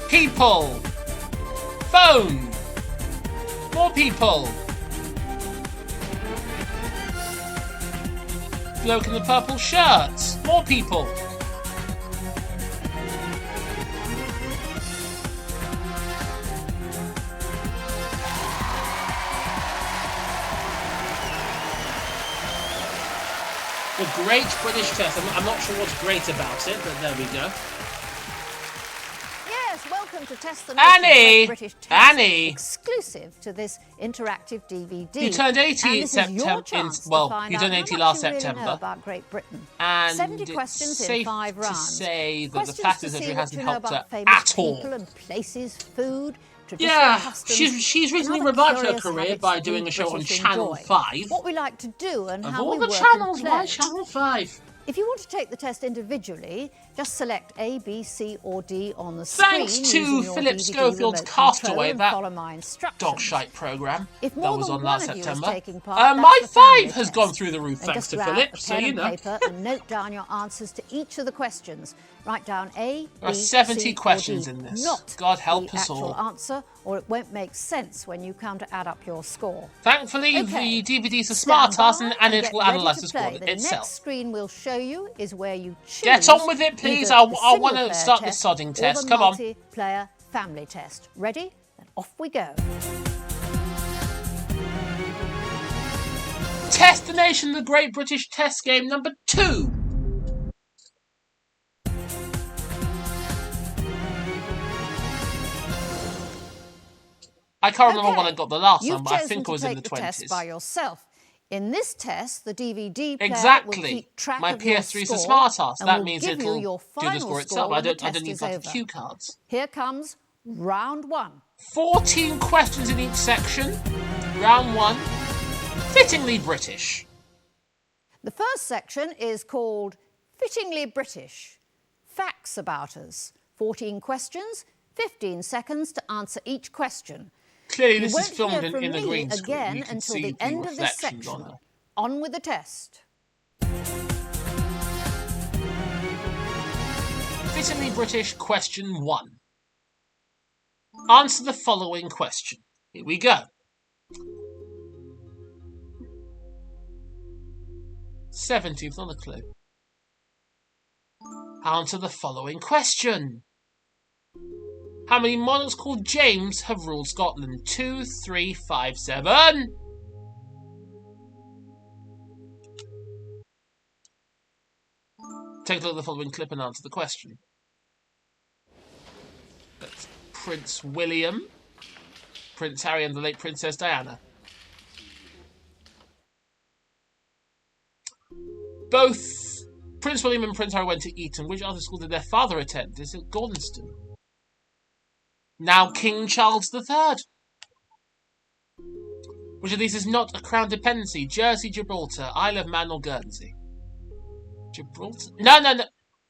People. Phone. More people. Bloke in the purple shirt. More people. The Great British Test. I'm not sure what's great about it, but there we go. Yes, welcome to Test the Annie! British Test. Annie! Exclusive to this interactive DVD. You turned 80 in September. Well, you turned 80 last September. About Great Britain. And 70 questions in 5 rounds. to say that questions the fact to is that see it hasn't what you know helped her about famous at all. people and places, food, Yeah, customs, she's recently and other revived her curious career habits by that doing we a show on British Channel enjoy. 5. What we like to do and Of how all we the work channels, and why play. Channel 5? If you want to take the test individually, just select A, B, C or D on the screen. Thanks to using your Philip DVD Schofield's remote Castaway, control and that follow my instructions. dog shite programme If that more was than on one last of you is September. taking part, that's My the family 5 has test. gone through the roof Then thanks just to grab Philip, a so pen you and know. paper and note down your answers to each of the questions. Write down A, There are B, 70 C, questions or D, in this. not God help the us actual all. answer, or it won't make sense when you come to add up your score. Thankfully, Okay. the DVD's a Stand smart ass by and it get will ready analyse to the score play. The itself. next screen we'll show you is where you choose. Get on with it, please. either I the want to single-player start this test sodding or test. the Come on. multiplayer family test. Ready? Then off we go. Test the Nation, the Great British Test Game number 2. I can't remember Okay. when I got the last You've one, but I chosen think to it was in take the the test 20s. by yourself. In this test, the DVD player will Exactly. keep track My of your PS3 is a score smart ass. and That will means give you it'll your do the final score itself. when I the don't test need is like over. cue cards. Here comes round 1. 14 questions in each section. Round 1. Fittingly British. The first section is called Fittingly British. Facts about us. 14 questions, 15 seconds to answer each question. Clearly, You this is won't filmed hear in from a me green screen. again You can until see the end of this reflections section. on her. On with the test. Fittingly British question 1. Answer the following question. Here we go. 17th, not a clue. Answer the following question. How many monarchs called James have ruled Scotland? 2, 3, 5, 7. Take a look at the following clip and answer the question. That's Prince William, Prince Harry and the late Princess Diana. Both Prince William and Prince Harry went to Eton. Which other school did their father attend? Is it Gordonston? Now King Charles III. Which of these is not a crown dependency? Jersey, Gibraltar, Isle of Man or Guernsey? Gibraltar? No.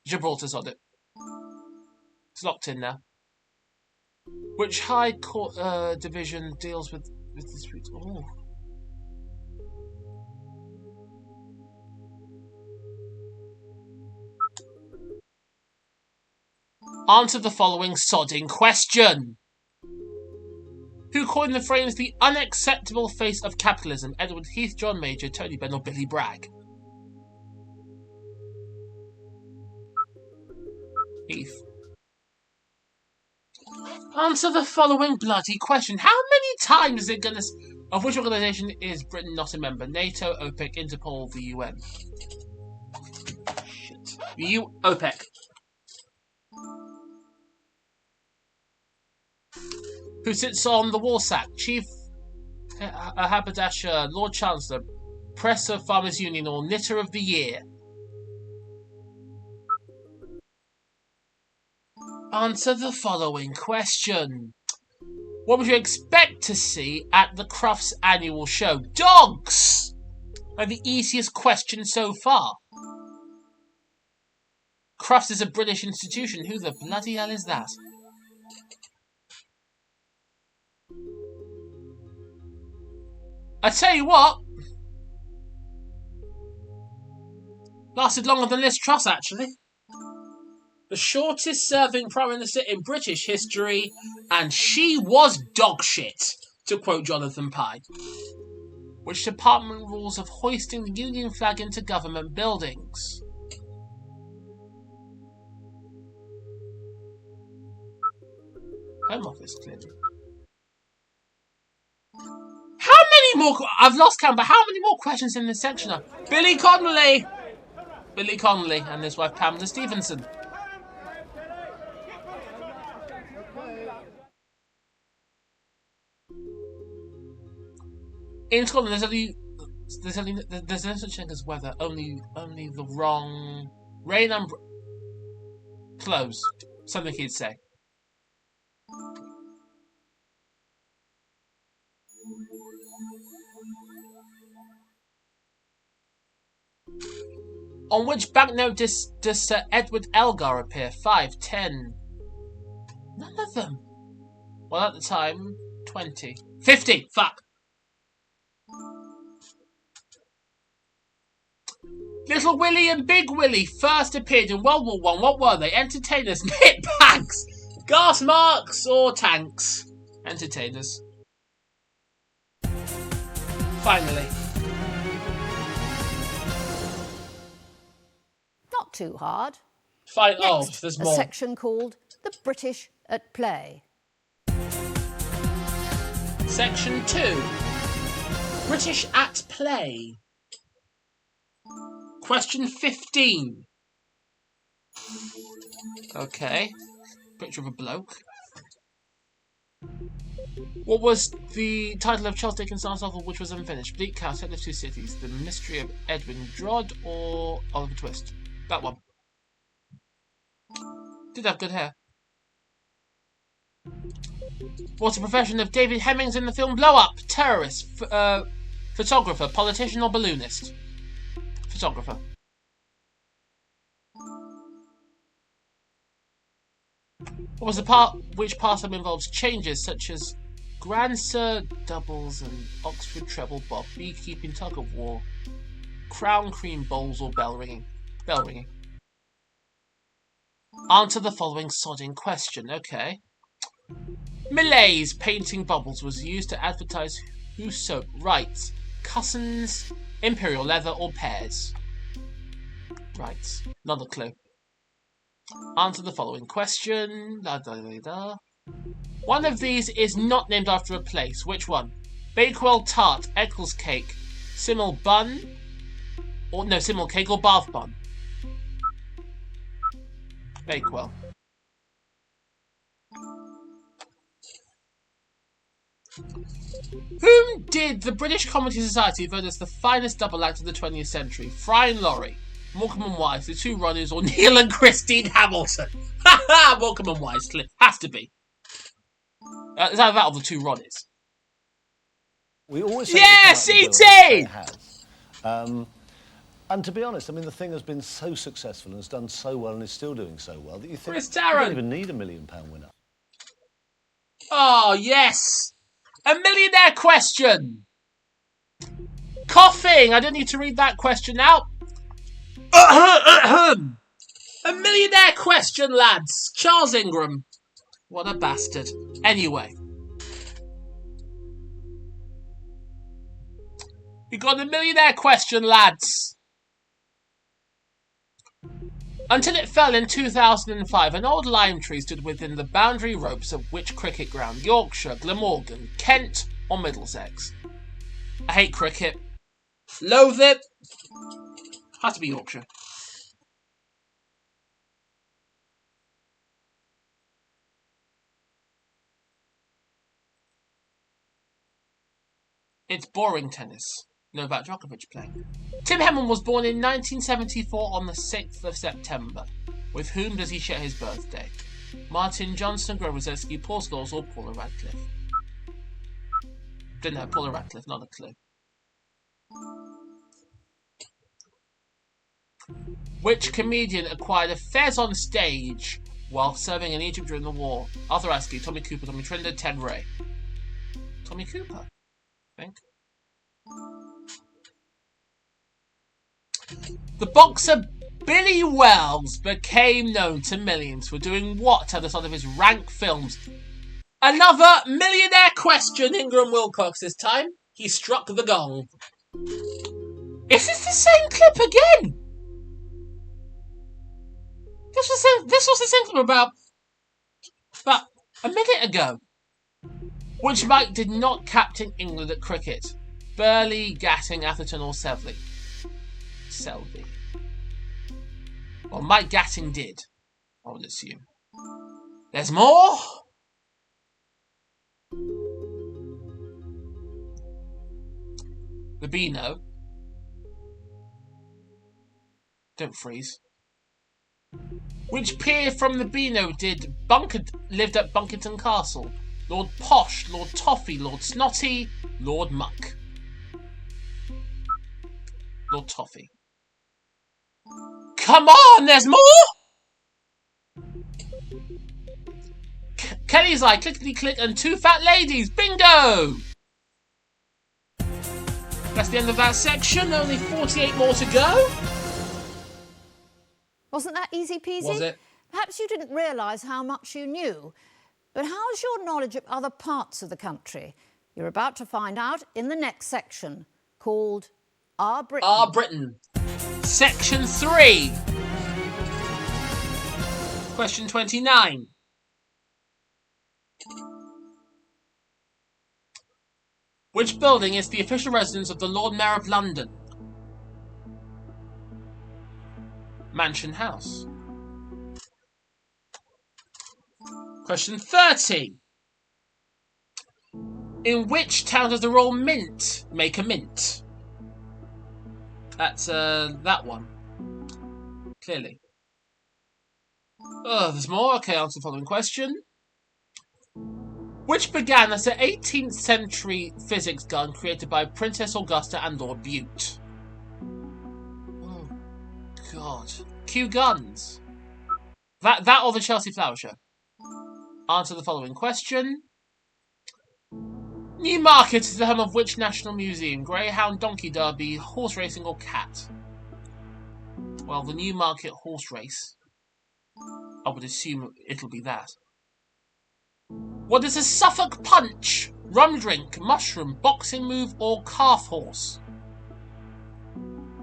Gibraltar's on it. It's locked in now. Which High Court division deals with disputes? Oh. Answer the following sodding question. Who coined the phrase the unacceptable face of capitalism? Edward Heath, John Major, Tony Benn or Billy Bragg? Heath. Answer the following bloody question. How many times is it gonna... Of which organisation is Britain not a member? NATO, OPEC, Interpol, the UN? Shit. OPEC. Who sits on the Warsack? Chief Haberdasher, Lord Chancellor, Presser, Farmers Union or Knitter of the Year? Answer the following question. What would you expect to see at the Crufts annual show? Dogs! Like the easiest question so far. Crufts is a British institution. Who the bloody hell is that? I tell you what. Lasted longer than Liz Truss, actually. The shortest serving Prime Minister in British history, and she was dog shit, to quote Jonathan Pye. Which department rules of hoisting the Union flag into government buildings? Home Office, clearly. How many more? I've lost count, but how many more questions in this section are? Billy Connolly! Billy Connolly and his wife Pamela Stevenson. In Scotland, there's no such thing as weather. Only the wrong rain and clothes. Something he'd say. On which banknote does Sir Edward Elgar appear? 5, 10. None of them. Well, at the time, 20. 50! Fuck! Little Willie and Big Willie first appeared in World War I. What were they? Entertainers, knit bags, gas marks, or tanks? Entertainers. Finally. Not too hard. Fine. Next, Oh, there's more. A section called The British at Play. Section 2. British at Play. Question 15. Okay. Picture of a bloke. What was the title of Charles Dickens' last novel which was unfinished? Bleak House, Tale of Two Cities, The Mystery of Edwin Drood, or Oliver Twist? That one. Did have good hair. What's the profession of David Hemmings in the film Blow Up? Terrorist, photographer, politician, or balloonist? Photographer. What was the part which pastime involves changes such as Grand Sir doubles and Oxford treble bob, beekeeping, tug of war, crown cream bowls, or bell ringing? Bell ringing. Answer the following sodding question. Okay. Millais painting bubbles was used to advertise whose soap? Right. Cussons, Imperial Leather, or Pears? Right. Not a clue. Answer the following question. Da, da, da, da. One of these is not named after a place. Which one? Bakewell tart, Eccles cake, Simmel bun, or no, Simmel cake or Bath bun? Bakewell. Whom did the British Comedy Society vote as the finest double act of the 20th century? Fry and Laurie, Morecambe and Wise, the Two Ronnies, or Neil and Christine Hamilton? Ha ha! Morecambe and Wise, has to be. Is that of the Two Ronnies? We always yeah, CT! And to be honest, I mean, the thing has been so successful and has done so well and is still doing so well that you think Chris you Tarrant. don't even need £1 million winner. Oh, yes! A millionaire question! Coughing! I didn't need to read that question out. A millionaire question, lads! Charles Ingram. What a bastard. Anyway. We got a millionaire question, lads. Until it fell in 2005, an old lime tree stood within the boundary ropes of which cricket ground? Yorkshire, Glamorgan, Kent, or Middlesex? I hate cricket. Loathe it. Has to be Yorkshire. It's boring tennis. Novak Djokovic playing. Tim Henman was born in 1974 on the 6th of September. With whom does he share his birthday? Martin Johnson, Grover Zelsky, Paul Scholes, or Paula Radcliffe? Didn't know, Paula Radcliffe, not a clue. Which comedian acquired a fez on stage while serving in Egypt during the war? Arthur Astley, Tommy Cooper, Tommy Trinder, Ted Ray. Tommy Cooper, I think. The boxer Billy Wells became known to millions for doing what at the start of his rank films? Another millionaire question, Ingram Wilcox this time. He struck the gong. Is this the same clip again? This was the same clip about a minute ago. Which Mike did not captain England at cricket? Burley, Gatting, Atherton or Selby? Selby. Well, Mike Gatting did, I would assume. There's more? The Beano. Don't freeze. Which peer from the Beano lived at Bunkerton Castle? Lord Posh, Lord Toffee, Lord Snotty, Lord Muck. Lord Toffee. Come on, there's more! Kelly's like clickety click and two fat ladies. Bingo! That's the end of that section. Only 48 more to go. Wasn't that easy peasy? Was it? Perhaps you didn't realise how much you knew. But how's your knowledge of other parts of the country? You're about to find out in the next section, called Our Britain. Our Britain. Section 3. Question 29. Which building is the official residence of the Lord Mayor of London? Mansion House. Question 30. In which town does the Royal Mint make a mint? That's that one. Clearly. Oh, there's more. Okay, answer the following question. Which began as an 18th century physics gun created by Princess Augusta and Lord Bute? Oh, God. Q guns. That or the Chelsea Flower Show? Answer the following question. Newmarket is the home of which national museum? Greyhound, Donkey Derby, horse racing or cat? Well, the Newmarket horse race. I would assume it'll be that. What is a Suffolk punch? Rum drink, mushroom, boxing move or calf horse?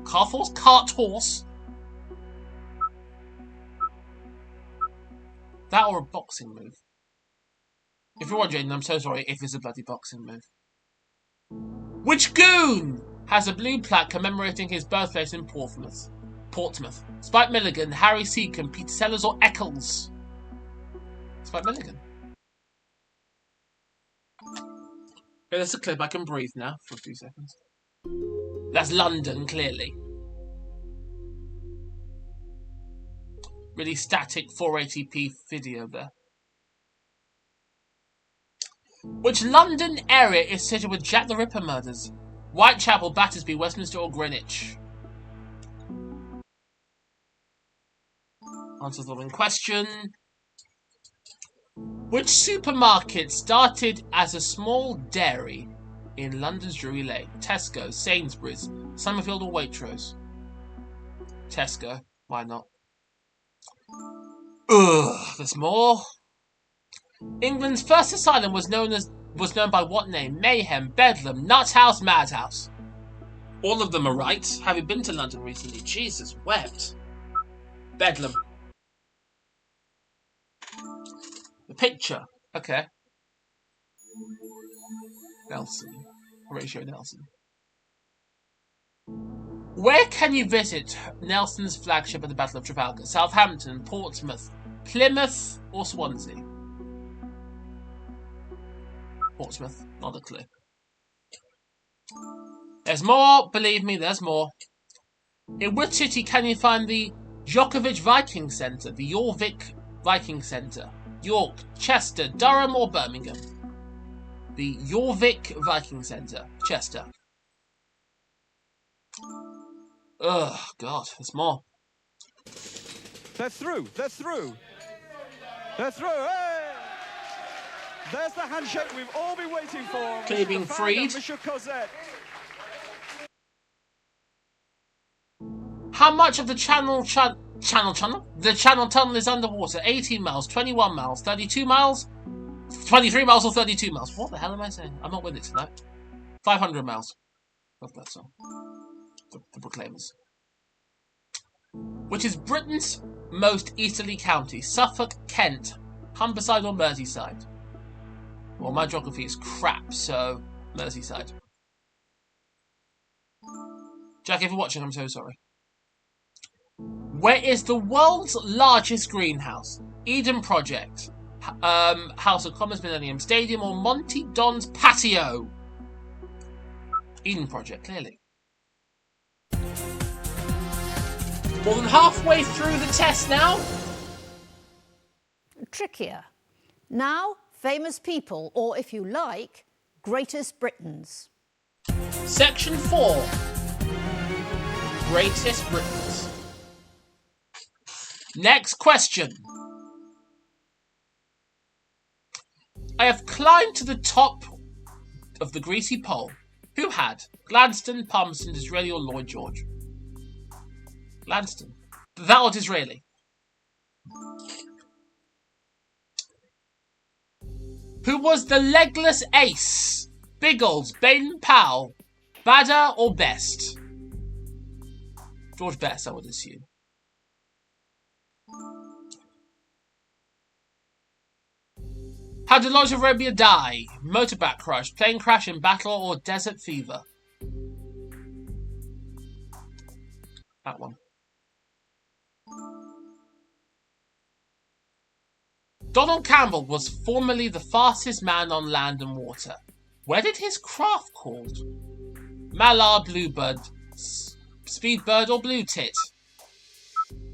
Calf horse? Cart horse? That or a boxing move? If you're wondering, I'm so sorry if it's a bloody boxing move. Which goon has a blue plaque commemorating his birthplace in Portsmouth? Spike Milligan, Harry Seacombe, Peter Sellers or Eccles? Spike Milligan. Okay, that's a clip. I can breathe now for a few seconds. That's London, clearly. Really static 480p video there. Which London area is situated with Jack the Ripper murders? Whitechapel, Battersby, Westminster or Greenwich? Answer the following question. Which supermarket started as a small dairy in London's Drury Lane? Tesco, Sainsbury's, Summerfield or Waitrose? Tesco. Why not? Ugh, there's more. England's first asylum was known by what name? Mayhem, Bedlam, Nuthouse, Madhouse. All of them are right. Have you been to London recently? Jesus wept. Bedlam. The picture. Okay. Nelson. Horatio Nelson. Where can you visit Nelson's flagship at the Battle of Trafalgar? Southampton, Portsmouth, Plymouth or Swansea? Portsmouth. Not a clue. There's more. Believe me, there's more. In which city can you find the Djokovic Viking Centre? The Jorvik Viking Centre. York, Chester, Durham or Birmingham? The Jorvik Viking Centre. Chester. Ugh, God, there's more. They're through. They're through. They're through. Hey! There's the handshake we've all been waiting for. Clearly being freed. How much of the Channel Tunnel is underwater? 18 miles, 21 miles, 32 miles, 23 miles, or 32 miles? What the hell am I saying? I'm not with it tonight. 500 miles. Love that song. The Proclaimers. Which is Britain's most easterly county? Suffolk, Kent, Humberside, or Merseyside? Well, my geography is crap, so Merseyside. Jack, if you're watching, I'm so sorry. Where is the world's largest greenhouse? Eden Project, House of Commons, Millennium Stadium, or Monty Don's patio? Eden Project, clearly. More than halfway through the test now. Trickier. Now, famous people, or if you like, greatest Britons. Section 4. Greatest Britons. Next question. I have climbed to the top of the greasy pole. Who had? Gladstone, Palmerston, Disraeli, or Lloyd George? Gladstone. That was Disraeli. Who was the legless ace? Biggles, Baden-Powell, Badder, or Best? George Best, I would assume. How did Lawrence of Arabia die? Motorbike crash, plane crash in battle, or desert fever? That one. Donald Campbell was formerly the fastest man on land and water. Where did his craft called? Mallard, Bluebird, Speedbird, or Blue Tit?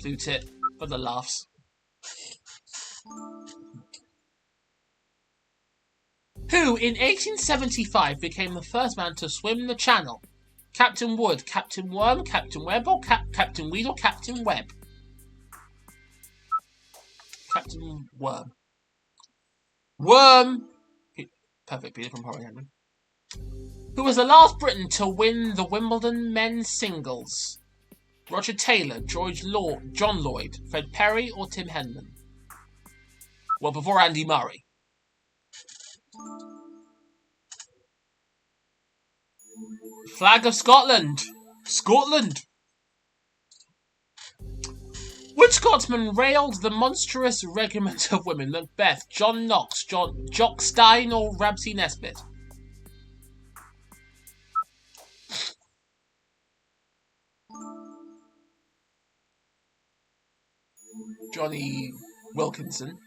Blue Tit, for the laughs. Who, in 1875, became the first man to swim the Channel? Captain Wood, Captain Worm, Captain Webb, or Captain Weed, or Captain Webb? Captain Worm. Worm! Perfect, Peter from Horror Henry. Who was the last Briton to win the Wimbledon men's singles? Roger Taylor, John Lloyd, Fred Perry, or Tim Henman? Well, before Andy Murray. Flag of Scotland. Scotland! Which Scotsman railed the monstrous regiment of women? Macbeth, John Knox, Jock Stein, or Ramsay Nesbitt? Johnny Wilkinson.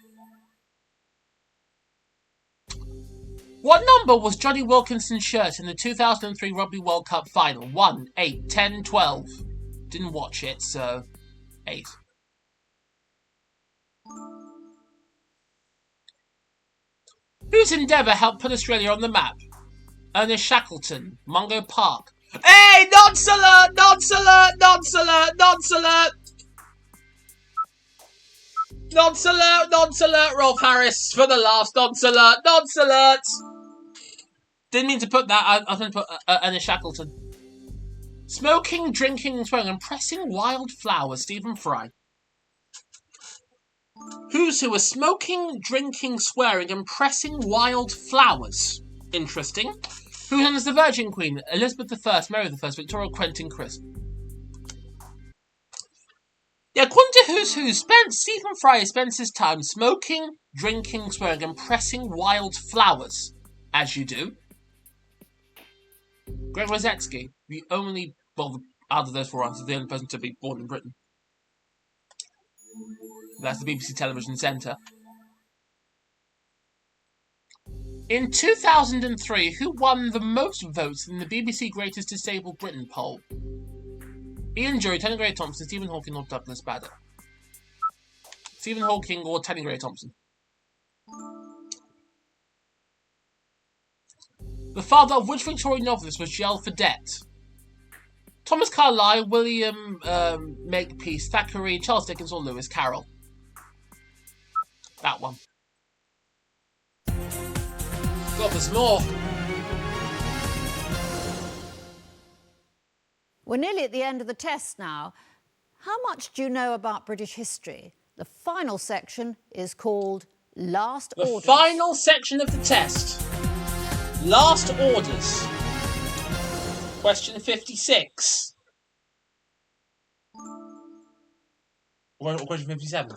What number was Johnny Wilkinson's shirt in the 2003 Rugby World Cup final? 1, 8, 10, 12. Didn't watch it, so 8. Whose endeavour helped put Australia on the map? Ernest Shackleton, Mungo Park. Hey! Nonce alert! Nonce alert! Nonce alert! Nonce alert! Nonce alert! Nonce alert! Rolf Harris for the last nonce alert! Nonce alert! Didn't mean to put that. I was going to put Ernest Shackleton. Smoking, drinking, swearing, and pressing wild flowers. Stephen Fry. Who was smoking, drinking, swearing, and pressing wild flowers? Interesting. Who was the Virgin Queen? Elizabeth I, Mary I, Victoria, Quentin Crisp. Yeah, according to Who's Who, Stephen Fry spends his time smoking, drinking, swearing, and pressing wild flowers. As you do. Greg Rosetsky, the only, well, out of those four answers, the only person to be born in Britain. That's the BBC Television Centre. In 2003, who won the most votes in the BBC Greatest Disabled Britain poll? Ian Dury, Tony Gray Thompson, Stephen Hawking, or Douglas Bader? Stephen Hawking or Tony Gray Thompson? The father of which Victorian novelist was Gel Fredette? Thomas Carlyle, William Makepeace, Thackeray, Charles Dickens, or Lewis Carroll? That one. God, there's more. We're nearly at the end of the test now. How much do you know about British history? The final section is called Last The Orders. final section of the test. Last Orders. Question 56. Or question 57.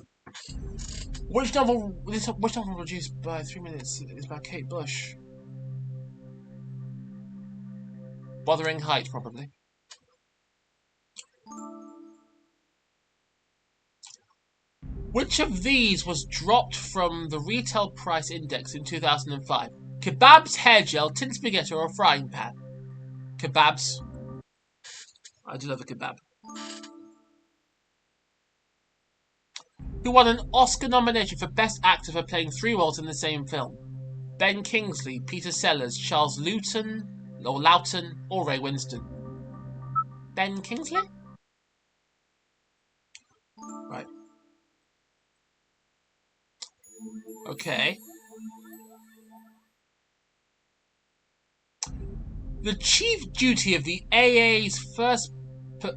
Which novel reduced by 3 minutes is by Kate Bush? Wuthering Heights, probably. Which of these was dropped from the retail price index in 2005? Kebabs, hair gel, tin spaghetti, or a frying pan? Kebabs. I do love a kebab. Who won an Oscar nomination for Best Actor for playing 3 roles in the same film? Ben Kingsley, Peter Sellers, Charles Lawton, or Ray Winston? Ben Kingsley? Right. Okay. The chief duty of the AA's first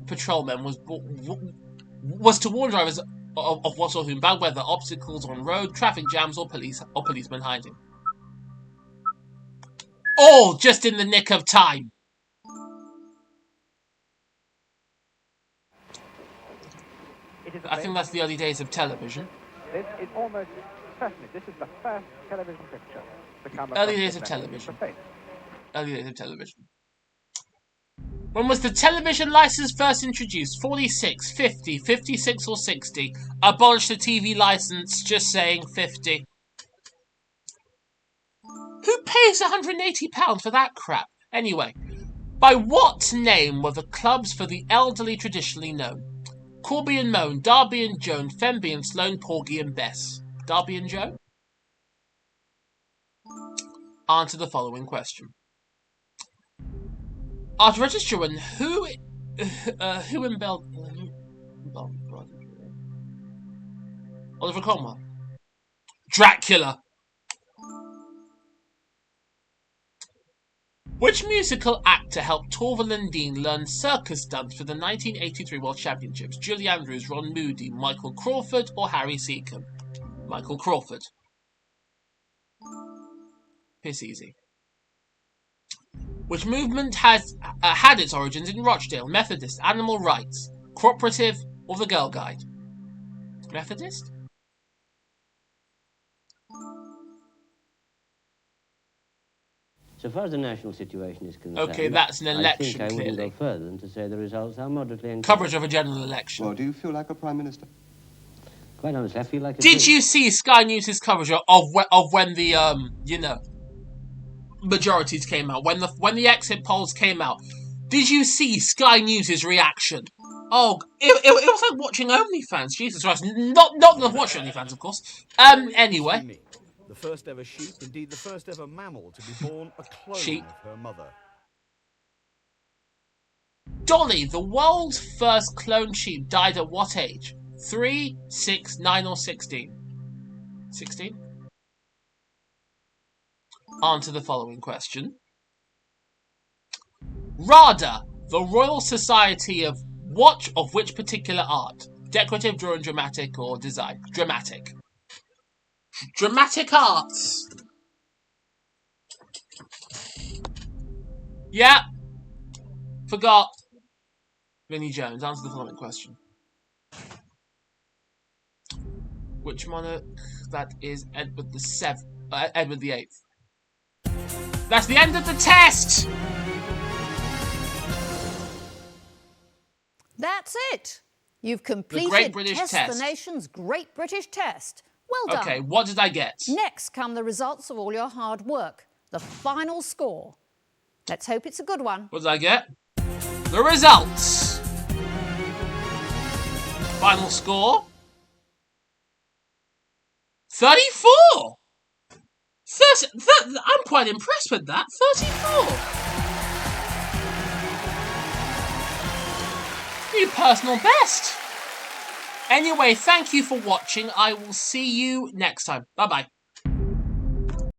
patrolmen was to warn drivers of what or whom, bad weather, obstacles on road, traffic jams, or policemen hiding. All just in the nick of time. I think that's the early days of television. This is almost certainly, this is the first television picture to come Early days of television. Early days of television. When was the television license first introduced? 46, 50, 56 or 60? Abolish the TV license, just saying 50. Who pays £180 for that crap? Anyway, by what name were the clubs for the elderly traditionally known? Corby and Moan, Darby and Joan, Femby and Sloane, Porgy and Bess. Darby and Joan? Answer the following question. After registering, who embelled Oliver Cromwell? Dracula. Which musical actor helped Torval and Dean learn circus stunts for the 1983 World Championships? Julie Andrews, Ron Moody, Michael Crawford, or Harry Seacombe? Michael Crawford. Piss easy. Which movement has had its origins in Rochdale? Methodist, animal rights, cooperative, or the Girl Guide? Methodist? So far as the national situation is concerned, Okay, that's an election, I think I wouldn't clearly. go further than to say the results are moderately encouraging. Coverage of a general election. Well, do you feel like a Prime Minister? Quite honestly, I feel like a Did dude. you see Sky News' coverage of when the majorities came out, when the exit polls came out? Did you see Sky News' reaction? Oh, it was like watching OnlyFans. Jesus Christ, not gonna watch OnlyFans, of course. Anyway, The first ever sheep, indeed the first ever mammal to be born a clone Sheep. of her mother. Dolly, the world's first cloned sheep, died at what age? 3, 6, 9, or 16? 16? Answer the following question. RADA, the Royal Society of which particular art? Decorative, drawing, dramatic, or design? Dramatic. Dramatic arts. Yeah. Forgot. Vinnie Jones, answer the following question. Which monarch? That is Edward Edward VIII. That's the end of the test! That's it. You've completed Great British Test Test. the Nation's Great British Test. Well done. Okay, what did I get? Next come the results of all your hard work. The final score. Let's hope it's a good one. What did I get? The results. Final score. 34! I'm quite impressed with that. 34! Your personal best. Anyway, thank you for watching. I will see you next time. Bye-bye.